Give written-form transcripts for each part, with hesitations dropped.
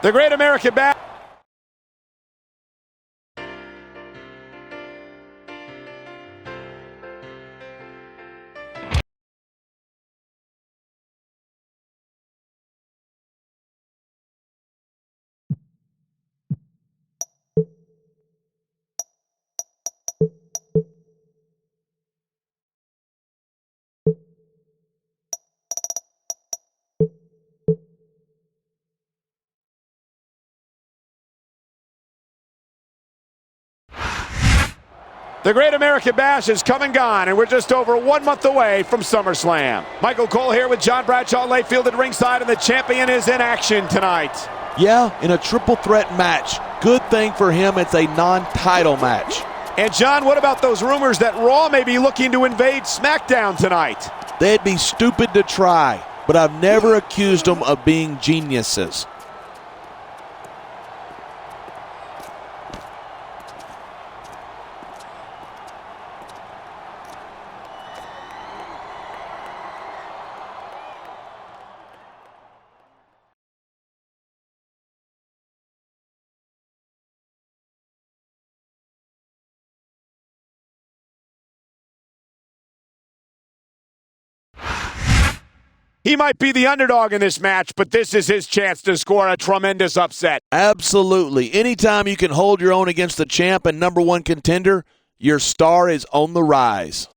The Great American Bash. The Great American Bash is come and gone, and we're just over 1 month away from SummerSlam. Michael Cole here with John Bradshaw Layfield at ringside, and the champion is in action tonight. Yeah, in a triple threat match. Good thing for him, it's a non-title match. And John, what about those rumors that Raw may be looking to invade SmackDown tonight? They'd be stupid to try, but I've never accused them of being geniuses. He might be the underdog in this match, but this is his chance to score a tremendous upset. Absolutely. Anytime you can hold your own against the champ and #1 contender, your star is on the rise.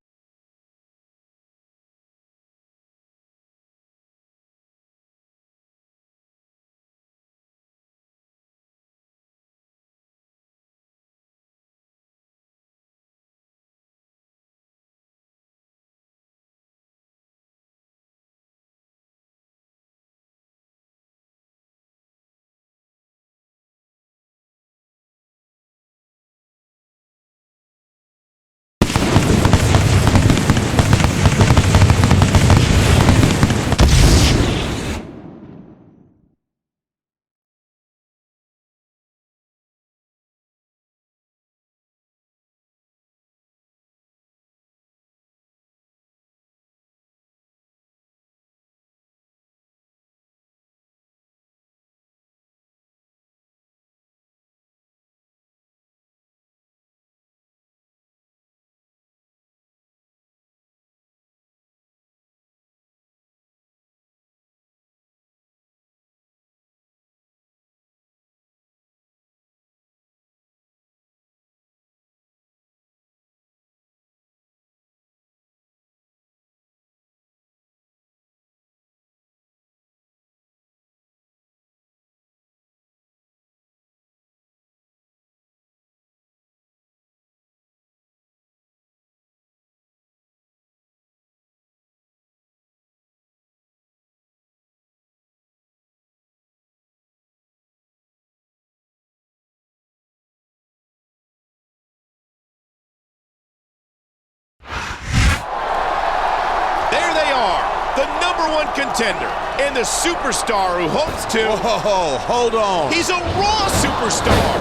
The #1 contender and the superstar who hopes to... Whoa, hold on. He's a Raw superstar.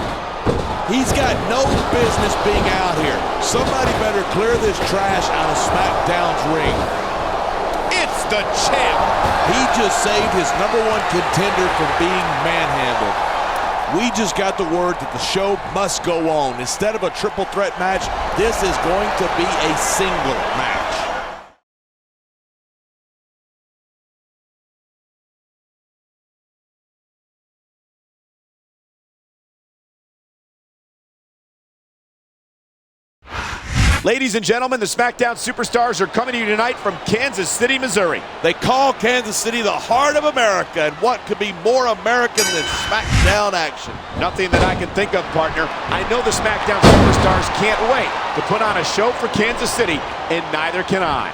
He's got no business being out here. Somebody better clear this trash out of SmackDown's ring. It's the champ. He just saved his #1 contender from being manhandled. We just got the word that the show must go on. Instead of a triple threat match, this is going to be a single match. Ladies and gentlemen, the SmackDown Superstars are coming to you tonight from Kansas City, Missouri. They call Kansas City the heart of America, and what could be more American than SmackDown action? Nothing that I can think of, partner. I know the SmackDown Superstars can't wait to put on a show for Kansas City, and neither can I.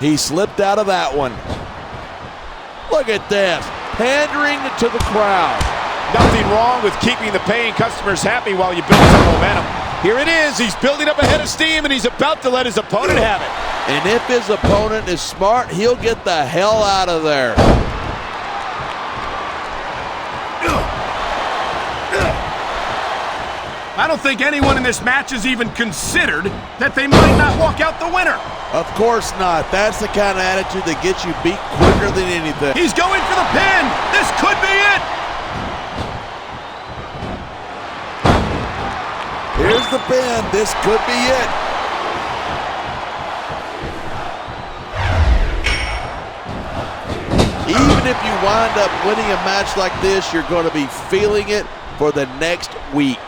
He slipped out of that one. Look at this, pandering to the crowd. Nothing wrong with keeping the paying customers happy while you build some momentum. Here it is. He's building up a head of steam, and he's about to let his opponent have it. And if his opponent is smart, he'll get the hell out of there. I don't think anyone in this match has even considered that they might not walk out the winner. Of course not. That's the kind of attitude that gets you beat quicker than anything. He's going for the pin. This could be it. Here's the pin. This could be it. Even if you wind up winning a match like this, you're going to be feeling it for the next week.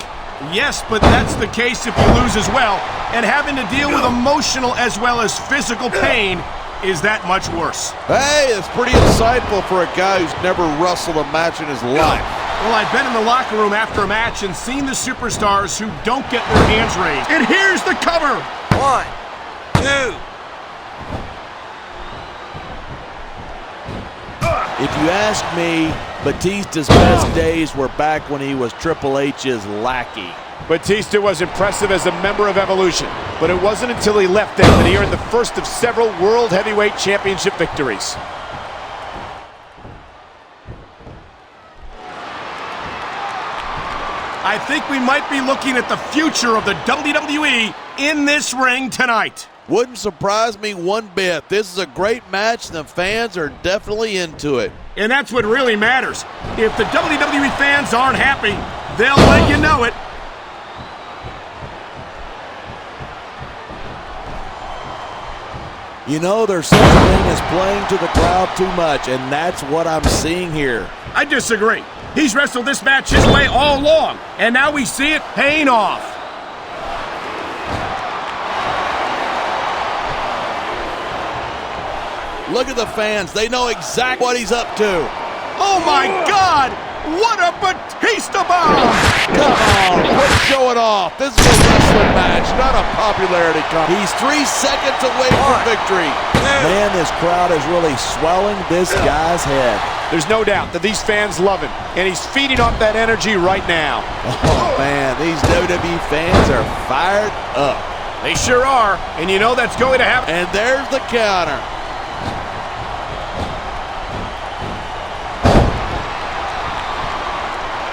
Yes, but that's the case if you lose as well. And having to deal with emotional as well as physical pain is that much worse. Hey, it's pretty insightful for a guy who's never wrestled a match in his life. Well, I've been in the locker room after a match and seen the superstars who don't get their hands raised. And here's the cover. 1, 2. If you ask me, Batista's best days were back when he was Triple H's lackey. Batista was impressive as a member of Evolution, but it wasn't until he left them that he earned the first of several World Heavyweight Championship victories. I think we might be looking at the future of the WWE in this ring tonight. Wouldn't surprise me one bit. This is a great match, and the fans are definitely into it. And that's what really matters. If the WWE fans aren't happy, they'll let you know it. You know, there's such a thing as playing to the crowd too much, and that's what I'm seeing here. I disagree. He's wrestled this match his way all along, and now we see it paying off. Look at the fans. They know exactly what he's up to. Oh, my God! What a Batista bomb! Come on, quit showing off. This is a wrestling match, not a popularity contest. He's 3 seconds away from victory. Man, this crowd is really swelling this guy's head. There's no doubt that these fans love him, and he's feeding off that energy right now. Oh, man, these WWE fans are fired up. They sure are, and you know that's going to happen. And there's the counter.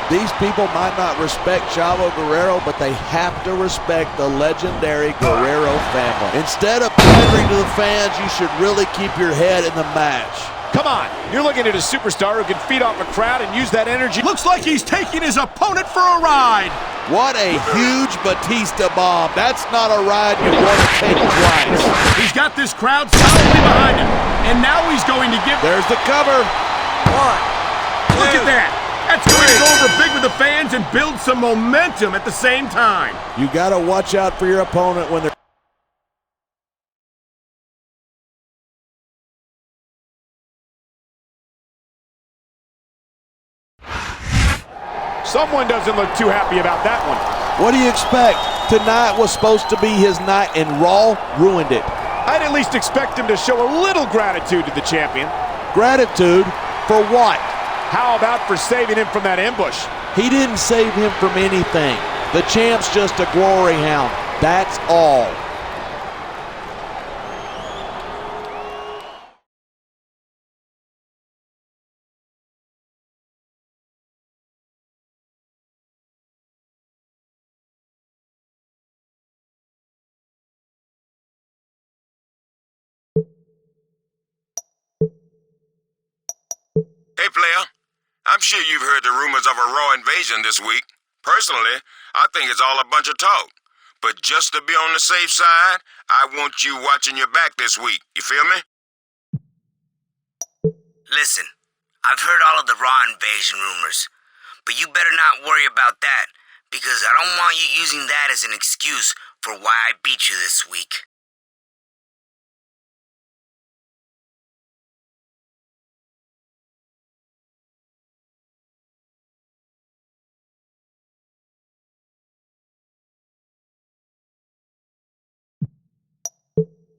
These people might not respect Chavo Guerrero, but they have to respect the legendary Guerrero family. Instead of pandering to the fans, you should really keep your head in the match. Come on, you're looking at a superstar who can feed off a crowd and use that energy. Looks like he's taking his opponent for a ride. What a huge Batista bomb. That's not a ride you want to take twice. He's got this crowd solidly behind him, and now he's going to give... There's the cover. 1, 2. Look at that. That's going to go over big with the fans and build some momentum at the same time. You got to watch out for your opponent when they're... Someone doesn't look too happy about that one. What do you expect? Tonight was supposed to be his night, and Raw ruined it. I'd at least expect him to show a little gratitude to the champion. Gratitude for what? How about for saving him from that ambush? He didn't save him from anything. The champ's just a glory hound. That's all. Hey, player. I'm sure you've heard the rumors of a Raw invasion this week. Personally, I think it's all a bunch of talk. But just to be on the safe side, I want you watching your back this week. You feel me? Listen, I've heard all of the Raw invasion rumors, but you better not worry about that, because I don't want you using that as an excuse for why I beat you this week.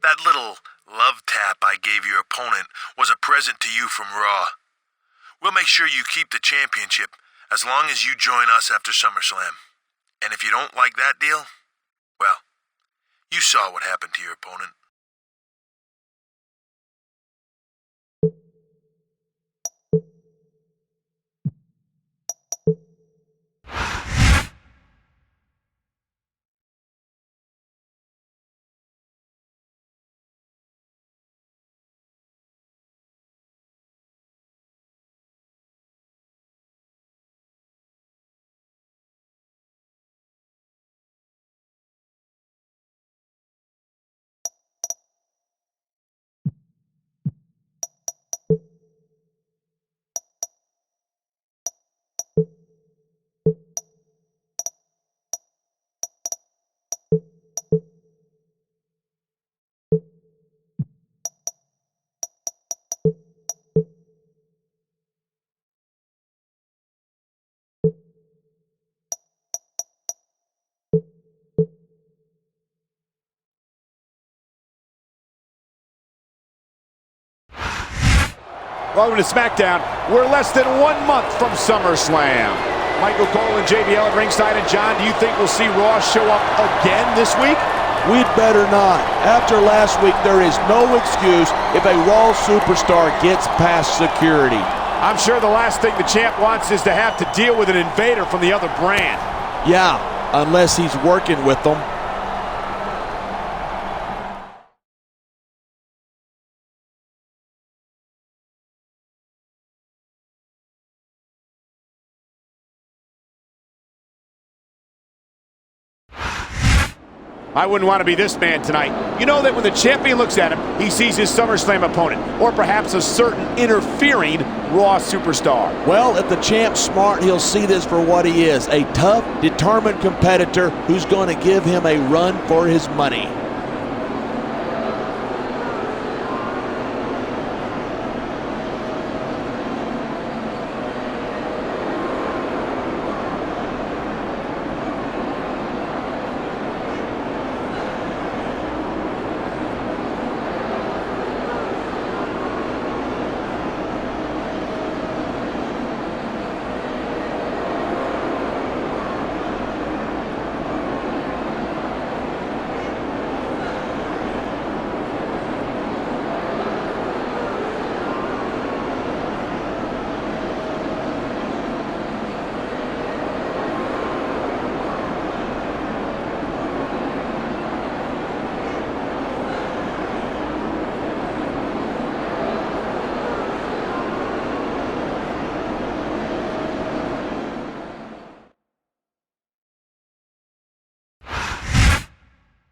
That little love tap I gave your opponent was a present to you from Raw. We'll make sure you keep the championship as long as you join us after SummerSlam. And if you don't like that deal, well, you saw what happened to your opponent. Welcome to SmackDown. We're less than 1 month from SummerSlam. Michael Cole and JBL at ringside. And John, do you think we'll see Raw show up again this week? We'd better not. After last week, there is no excuse if a Raw superstar gets past security. I'm sure the last thing the champ wants is to have to deal with an invader from the other brand. Yeah, unless he's working with them. I wouldn't want to be this man tonight. You know that when the champion looks at him, he sees his SummerSlam opponent, or perhaps a certain interfering Raw superstar. Well, if the champ's smart, he'll see this for what he is, a tough, determined competitor who's going to give him a run for his money.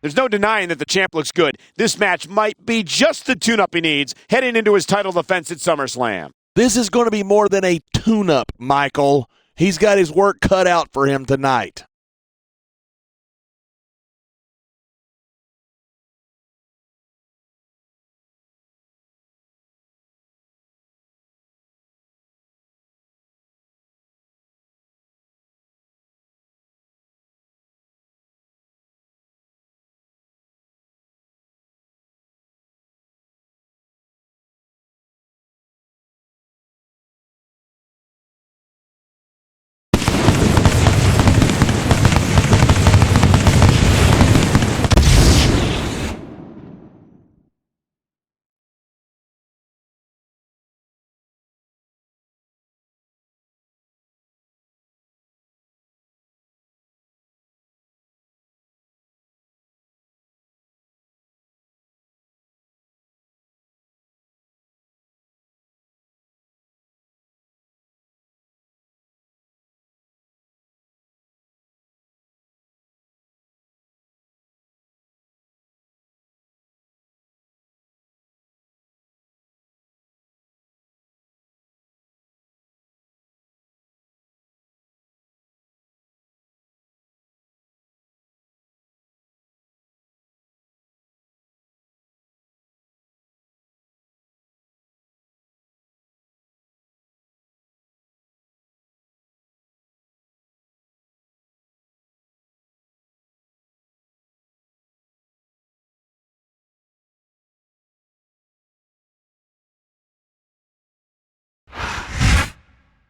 There's no denying that the champ looks good. This match might be just the tune-up he needs heading into his title defense at SummerSlam. This is going to be more than a tune-up, Michael. He's got his work cut out for him tonight.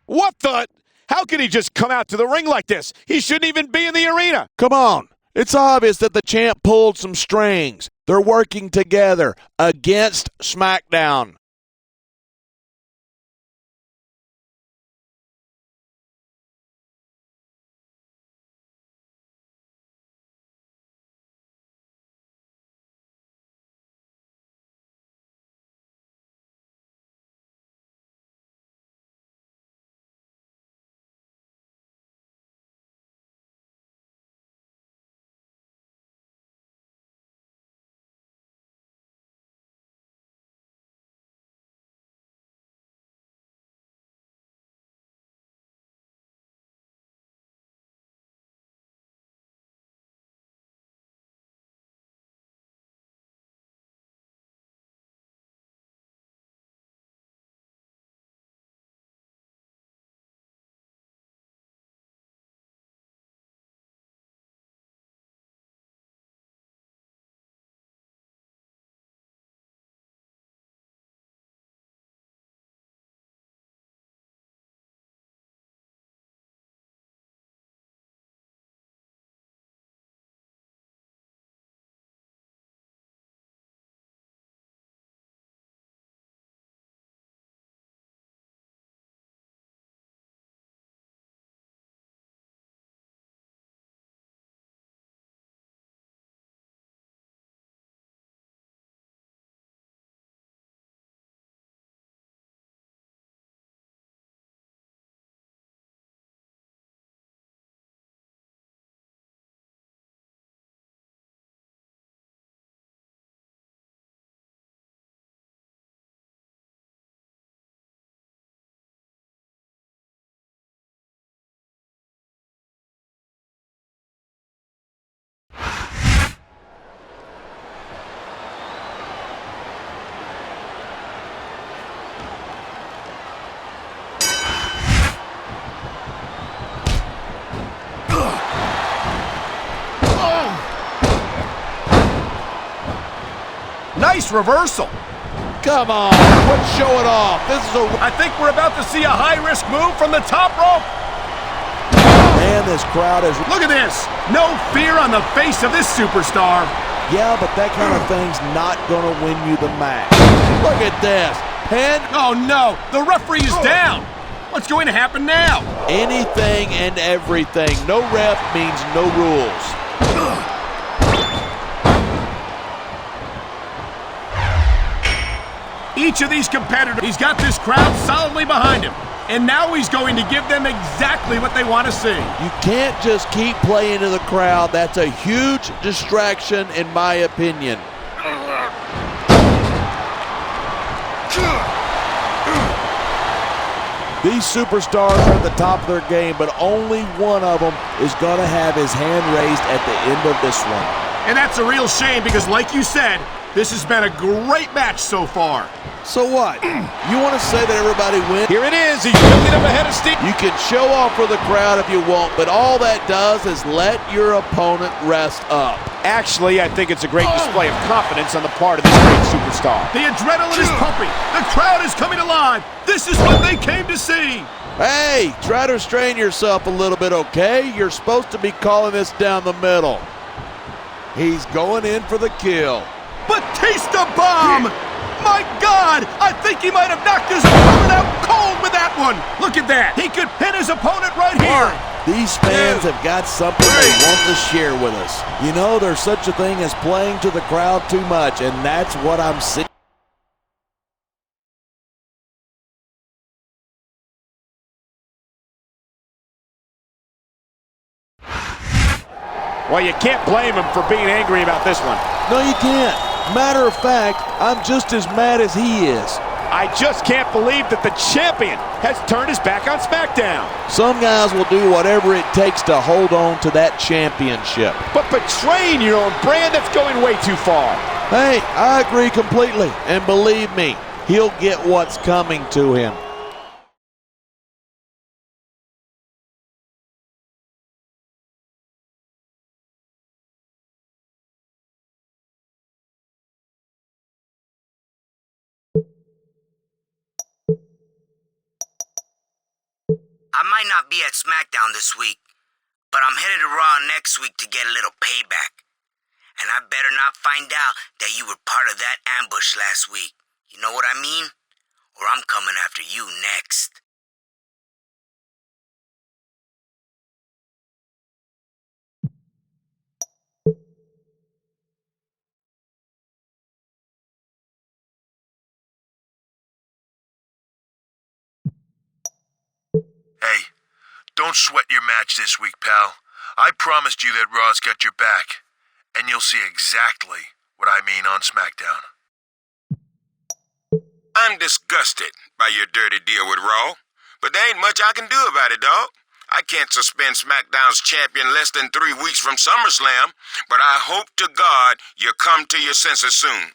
What the? How can he just come out to the ring like this? He shouldn't even be in the arena. Come on. It's obvious that the champ pulled some strings. They're working together against SmackDown. Nice reversal. Come on, let's show it off. I think we're about to see a high-risk move from the top rope. Man, this crowd is... Look at this. No fear on the face of this superstar. Yeah, but that kind of thing's not going to win you the match. Look at this. Pin. Oh, no. The referee is down. What's going to happen now? Anything and everything. No ref means no rules. Each of these competitors, he's got this crowd solidly behind him. And now he's going to give them exactly what they want to see. You can't just keep playing to the crowd. That's a huge distraction, in my opinion. These superstars are at the top of their game, but only one of them is going to have his hand raised at the end of this one. And that's a real shame because, like you said, this has been a great match so far. So what? You want to say that everybody wins? Here it is. He's building up ahead of Steve. You can show off for the crowd if you want, but all that does is let your opponent rest up. Actually, I think it's a great display of confidence on the part of this great superstar. The adrenaline is pumping. The crowd is coming alive. This is what they came to see. Hey, try to restrain yourself a little bit, okay? You're supposed to be calling this down the middle. He's going in for the kill. Batista bomb! My God! I think he might have knocked his opponent out cold with that one! Look at that! He could pin his opponent right here! These fans have got something they want to share with us. You know, there's such a thing as playing to the crowd too much, and that's what I'm seeing. Well, you can't blame him for being angry about this one. No, you can't. Matter of fact, I'm just as mad as he is. I just can't believe that the champion has turned his back on SmackDown. Some guys will do whatever it takes to hold on to that championship. But betraying your own brand, that's going way too far. Hey, I agree completely. And believe me, he'll get what's coming to him. I might not be at SmackDown this week, but I'm headed to Raw next week to get a little payback. And I better not find out that you were part of that ambush last week. You know what I mean? Or I'm coming after you next. Hey, don't sweat your match this week, pal. I promised you that Raw's got your back, and you'll see exactly what I mean on SmackDown. I'm disgusted by your dirty deal with Raw, but there ain't much I can do about it, dog. I can't suspend SmackDown's champion less than 3 weeks from SummerSlam, but I hope to God you come to your senses soon.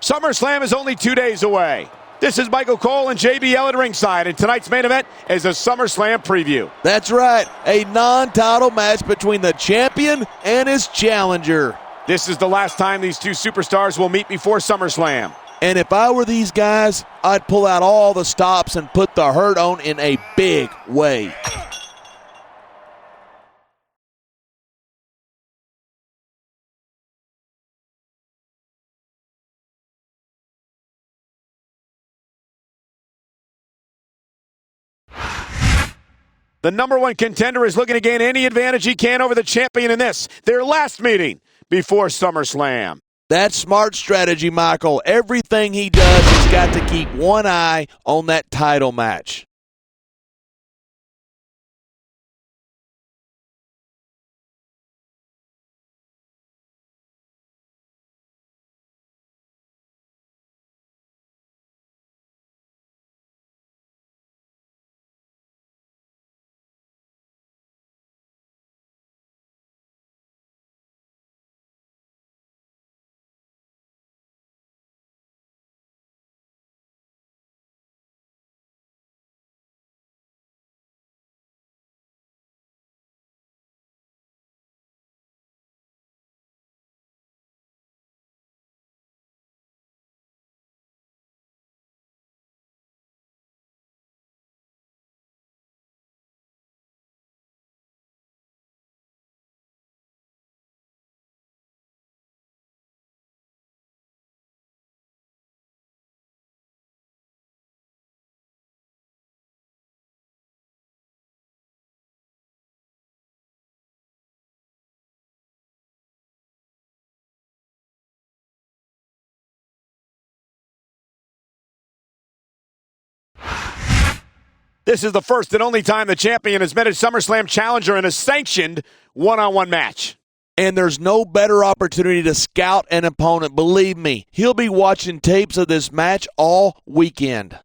SummerSlam is only 2 days away. This is Michael Cole and JBL at ringside, and tonight's main event is a SummerSlam preview. That's right, a non-title match between the champion and his challenger. This is the last time these two superstars will meet before SummerSlam. And if I were these guys, I'd pull out all the stops and put the hurt on in a big way. The number one contender is looking to gain any advantage he can over the champion in this, their last meeting before SummerSlam. That's smart strategy, Michael. Everything he does, he's got to keep one eye on that title match. This is the first and only time the champion has met a SummerSlam challenger in a sanctioned one-on-one match. And there's no better opportunity to scout an opponent. Believe me, he'll be watching tapes of this match all weekend.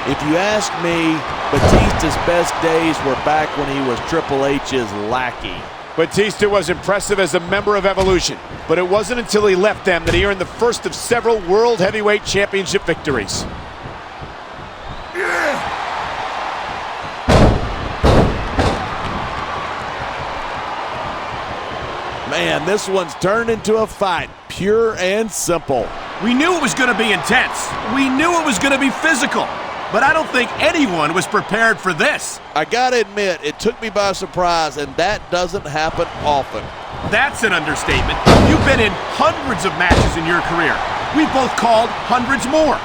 If you ask me, Batista's best days were back when he was Triple H's lackey. Batista was impressive as a member of Evolution, but it wasn't until he left them that he earned the first of several World Heavyweight Championship victories. Man, this one's turned into a fight, pure and simple. We knew it was going to be intense. We knew it was going to be physical. But I don't think anyone was prepared for this. I gotta admit, it took me by surprise, and that doesn't happen often. That's an understatement. You've been in hundreds of matches in your career. We've both called hundreds more.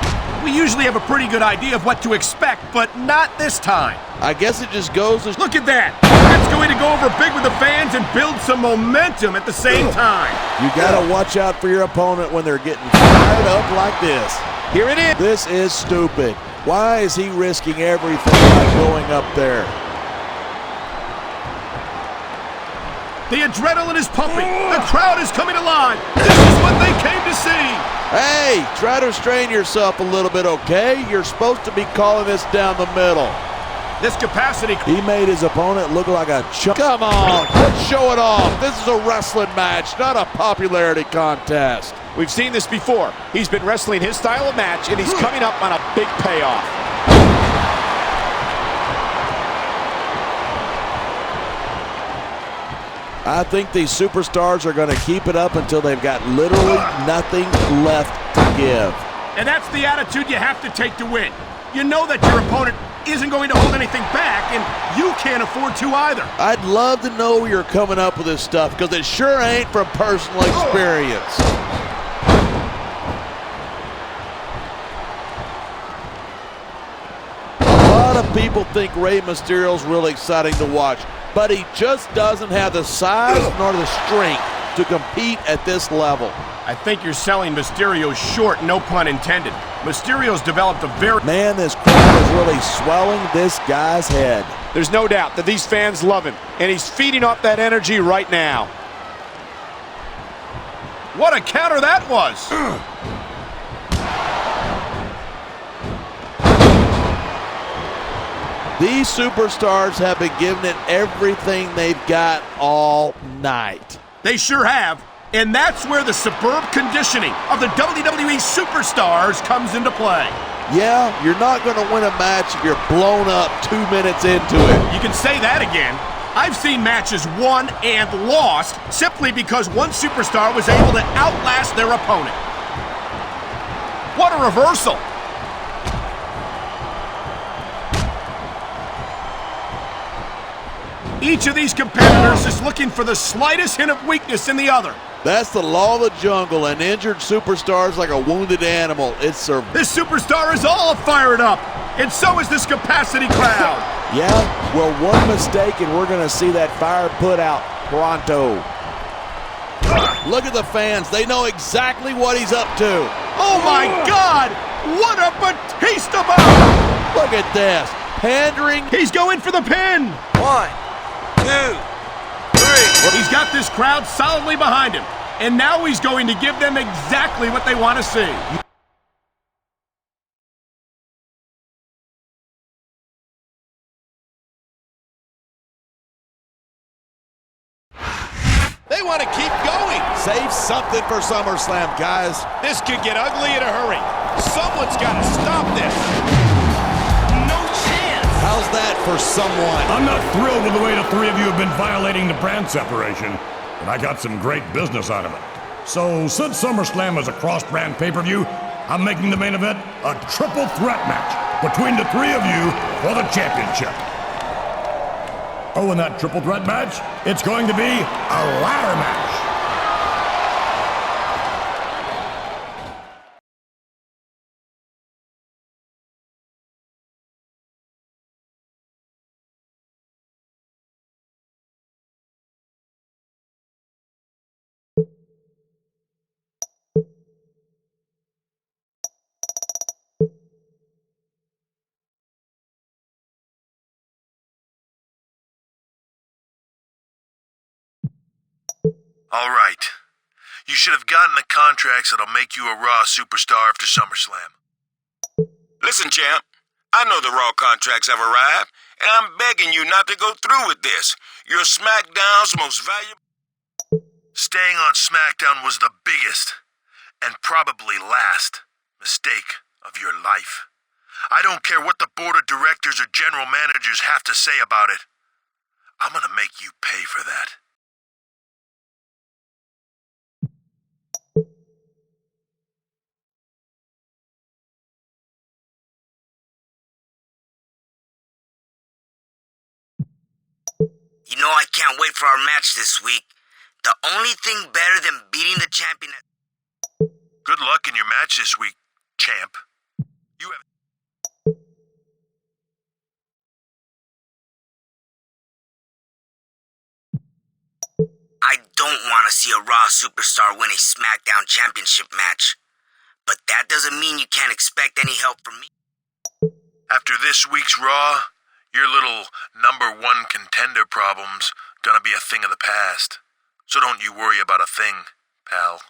We usually have a pretty good idea of what to expect, but not this time. I guess it just goes to... Look at that. That's going to go over big with the fans and build some momentum at the same time. You gotta watch out for your opponent when they're getting fired up like this. Here it is. This is stupid. Why is he risking everything by going up there? The adrenaline is pumping. The crowd is coming alive. This is what they came to see. Hey, try to restrain yourself a little bit, okay? You're supposed to be calling this down the middle. This capacity... He made his opponent look like a chump. Come on, let's show it off. This is a wrestling match, not a popularity contest. We've seen this before. He's been wrestling his style of match, and he's coming up on a big payoff. I think these superstars are going to keep it up until they've got literally nothing left to give. And that's the attitude you have to take to win. You know that your opponent isn't going to hold anything back, and you can't afford to either. I'd love to know where you're coming up with this stuff, because it sure ain't from personal experience. A lot of people think Rey Mysterio's really exciting to watch, but he just doesn't have the size nor the strength to compete at this level. I think you're selling Mysterio short, no pun intended. Mysterio's developed a very... Man, this crowd is really swelling this guy's head. There's no doubt that these fans love him, and he's feeding off that energy right now. What a counter that was! These superstars have been giving it everything they've got all night. They sure have. And that's where the superb conditioning of the WWE superstars comes into play. Yeah, you're not going to win a match if you're blown up 2 minutes into it. You can say that again. I've seen matches won and lost simply because one superstar was able to outlast their opponent. What a reversal! Each of these competitors is looking for the slightest hint of weakness in the other. That's the law of the jungle. An injured superstar is like a wounded animal. It's This superstar is all fired up, and so is this capacity crowd. Yeah, well, one mistake and we're going to see that fire put out pronto. Look at the fans. They know exactly what he's up to. Oh my God! What a Batista bomb! Look at this. Pandering. He's going for the pin. 1, 2, 3. He's got this crowd solidly behind him, and now he's going to give them exactly what they want to see. They want to keep going. Save something for SummerSlam, guys. This could get ugly in a hurry. Someone's got to stop this. No chance. How's that for someone? I'm not thrilled with the way the three of you have been violating the brand separation, but I got some great business out of it. So, since SummerSlam is a cross-brand pay-per-view, I'm making the main event a triple threat match between the three of you for the championship. Oh, and that triple threat match, it's going to be a ladder match. All right. You should have gotten the contracts that'll make you a Raw superstar after SummerSlam. Listen, champ, I know the Raw contracts have arrived, and I'm begging you not to go through with this. You're SmackDown's most valuable... Staying on SmackDown was the biggest, and probably last, mistake of your life. I don't care what the board of directors or general managers have to say about it. I'm gonna make you pay for that. You know I can't wait for our match this week. The only thing better than beating the champion... Good luck in your match this week, champ. You have... I don't want to see a Raw superstar win a SmackDown championship match. But that doesn't mean you can't expect any help from me. After this week's Raw, your little #1 contender problem's gonna be a thing of the past. So don't you worry about a thing, pal.